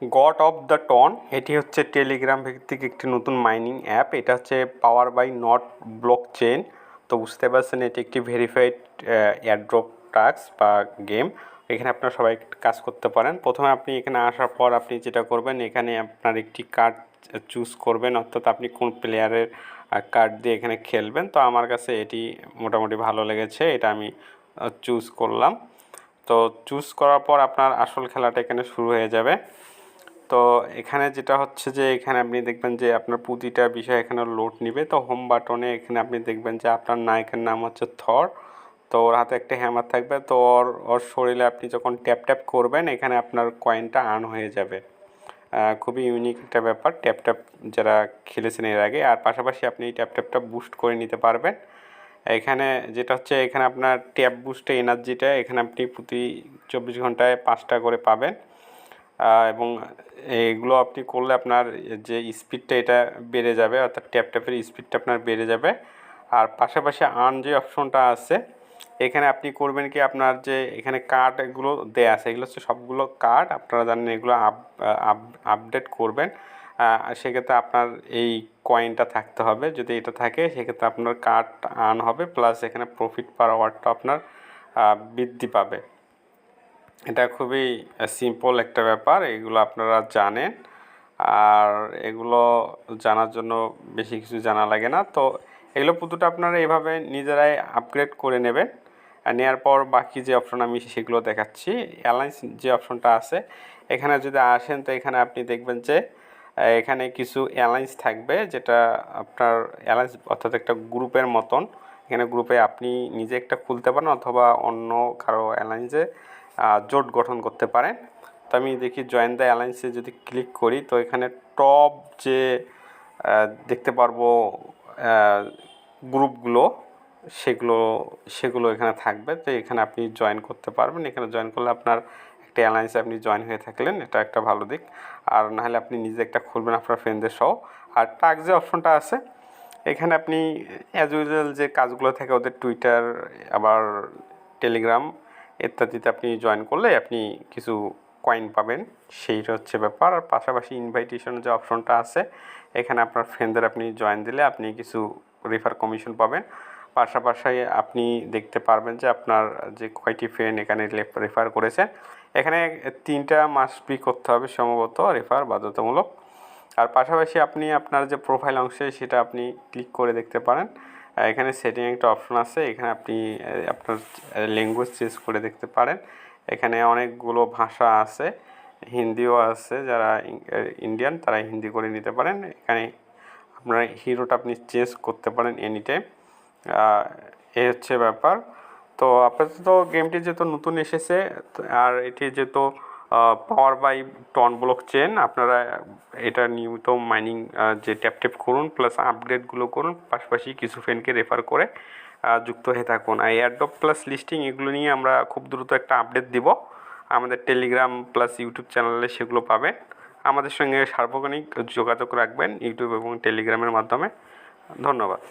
God of the ton এটি হচ্ছে Telegram ভিত্তিক একটি নতুন মাইনিং অ্যাপ। এটা হচ্ছে power by not blockchain. তো বুঝতে পারছেন এটি একটি ভেরিফাইড এয়ারড্রপ টাস্ক বা গেম। এখানে আপনারা সবাই কাজ করতে পারেন। প্রথমে আপনি এখানে আসার পর আপনি যেটা করবেন, এখানে আপনার একটি কার্ড চুজ করবেন, অর্থাৎ আপনি কোন প্লেয়ারের কার্ড দিয়ে এখানে খেলবেন। তো আমার কাছে এটি মোটামুটি ভালো লেগেছে, এটা আমি চুজ করলাম। তো চুজ করার পর আপনার আসল খেলাটা এখানে শুরু হয়ে যাবে। তো এখানে যেটা হচ্ছে যে এখানে আপনি দেখবেন যে আপনার প্রতিটা বিষয় এখানে লোড নিবে। তো হোম বাটনে এখানে আপনি দেখবেন যে আপনার নায়কের নাম হচ্ছে থর। তো ওর হাতে একটা হ্যামার থাকবে। তো ওর শরীরে আপনি যখন ট্যাপ ট্যাপ করবেন এখানে আপনার কয়েনটা আর্ন হয়ে যাবে। খুবই ইউনিক একটা ব্যাপার ট্যাপ ট্যাপ যারা খেলেছেন এর আগে। আর পাশাপাশি আপনি এই ট্যাপ ট্যাপটা বুস্ট করে নিতে পারবেন। এখানে যেটা হচ্ছে এখানে আপনার ট্যাপ বুস্টে এনার্জিটা এখানে আপনি প্রতি 24 ঘন্টায় 5টা করে পাবেন। এবং এইগুলো আপনি করলে আপনার যে স্পিডটা এটা বেড়ে যাবে, অর্থাৎ ট্যাপ ট্যাপের স্পিডটা আপনার বেড়ে যাবে। আর পাশাপাশি আর্ন যে অপশনটা আছে এখানে আপনি করবেন কি, আপনার যে এখানে কার্ড এগুলো দেয়া আছে এগুলো হচ্ছে সবগুলো কার্ড, আপনারা জানেন এগুলো আপডেট করবেন। সেক্ষেত্রে আপনার এই কয়েনটা থাকতে হবে। যদি এটা থাকে সেক্ষেত্রে আপনার কার্ড আর্ন হবে, প্লাস এখানে প্রফিট পার আওয়ারটা আপনার বৃদ্ধি পাবে। এটা খুবই সিম্পল একটা ব্যাপার, এগুলো আপনারা জানেন। আর এগুলো জানার জন্য বেশি কিছু জানা লাগে না। তো এগুলো পুরোটা আপনারা এভাবে নিজেরাই আপগ্রেড করে নেবেন। নেওয়ার পর বাকি যে অপশন আমি সেগুলো দেখাচ্ছি। অ্যালায়েন্স যে অপশনটা আছে এখানে যদি আসেন তো এখানে আপনি দেখবেন যে এখানে কিছু অ্যালায়েন্স থাকবে, যেটা আপনার অ্যালায়েন্স অর্থাৎ একটা গ্রুপের মতন। এখানে গ্রুপে আপনি নিজে একটা খুলতে পারেন অথবা অন্য কারো অ্যালায়েন্সে জোট গঠন করতে পারেন। তো আমি দেখি জয়েন দ্য অ্যালায়েন্সে যদি ক্লিক করি তো এখানে টপ যে দেখতে পারবো গ্রুপগুলো সেগুলো সেগুলো এখানে থাকবে। তো এখানে আপনি জয়েন করতে পারবেন। এখানে জয়েন করলে আপনার একটা অ্যালায়েন্সে আপনি জয়েন হয়ে থাকলেন, এটা একটা ভালো দিক। আর নাহলে আপনি নিজে একটা খুলবেন আপনার ফ্রেন্ডদের সহ। আর টাস্ক যে অপশনটা আছে এখানে আপনি অ্যাজ ইউজুয়াল যে কাজগুলো থাকে ওদের টুইটার আবার টেলিগ্রাম ইত্যাদিতে আপনি জয়েন করলে আপনি কিছু কয়েন পাবেন, সেইটা হচ্ছে ব্যাপার। আর পাশাপাশি ইনভাইটেশন যে অপশনটা আছে এখানে আপনার ফ্রেন্ডদের আপনি জয়েন দিলে আপনি কিছু রেফার কমিশন পাবেন। পাশাপাশি আপনি দেখতে পারবেন যে আপনার যে কয়টি ফ্রেন্ড এখানে রেফার করেছে। এখানে 3টা মাস্ট বি করতে হবে সম্ভবত রেফার বাধ্যতামূলক। আর পাশাপাশি আপনি আপনার যে প্রোফাইল অংশে সেটা আপনি ক্লিক করে দেখতে পারেন। এখানে সেটিং একটা অপশন আছে, এখানে আপনি আপনার ল্যাঙ্গুয়েজ চেঞ্জ করে দেখতে পারেন। এখানে অনেকগুলো ভাষা আছে, হিন্দিও আছে, যারা ইন্ডিয়ান তারা হিন্দি করে নিতে পারেন। এখানে আপনার হিরোটা আপনি চেঞ্জ করতে পারেন এনি টাইম। এই হচ্ছে ব্যাপার। তো আপাতত গেমটি যেহেতু নতুন এসেছে আর এটি যেহেতু power by TON block chain, আপনারা এটা নিয়মিত মাইনিং যে ট্যাপ ট্যাপ করুন, প্লাস আপগ্রেডগুলো করুন, পাশাপাশি কিছু ফ্রেন্ডকে রেফার করে যুক্ত হয়ে থাকুন। আর এয়ারড্রপ প্লাস লিস্টিং এগুলো নিয়ে আমরা খুব দ্রুত একটা আপডেট দিব আমাদের টেলিগ্রাম প্লাস ইউটিউব চ্যানেলে, সেগুলো পাবেন। আমাদের সঙ্গে সার্বক্ষণিক যোগাযোগ রাখবেন ইউটিউব এবং টেলিগ্রামের মাধ্যমে। ধন্যবাদ।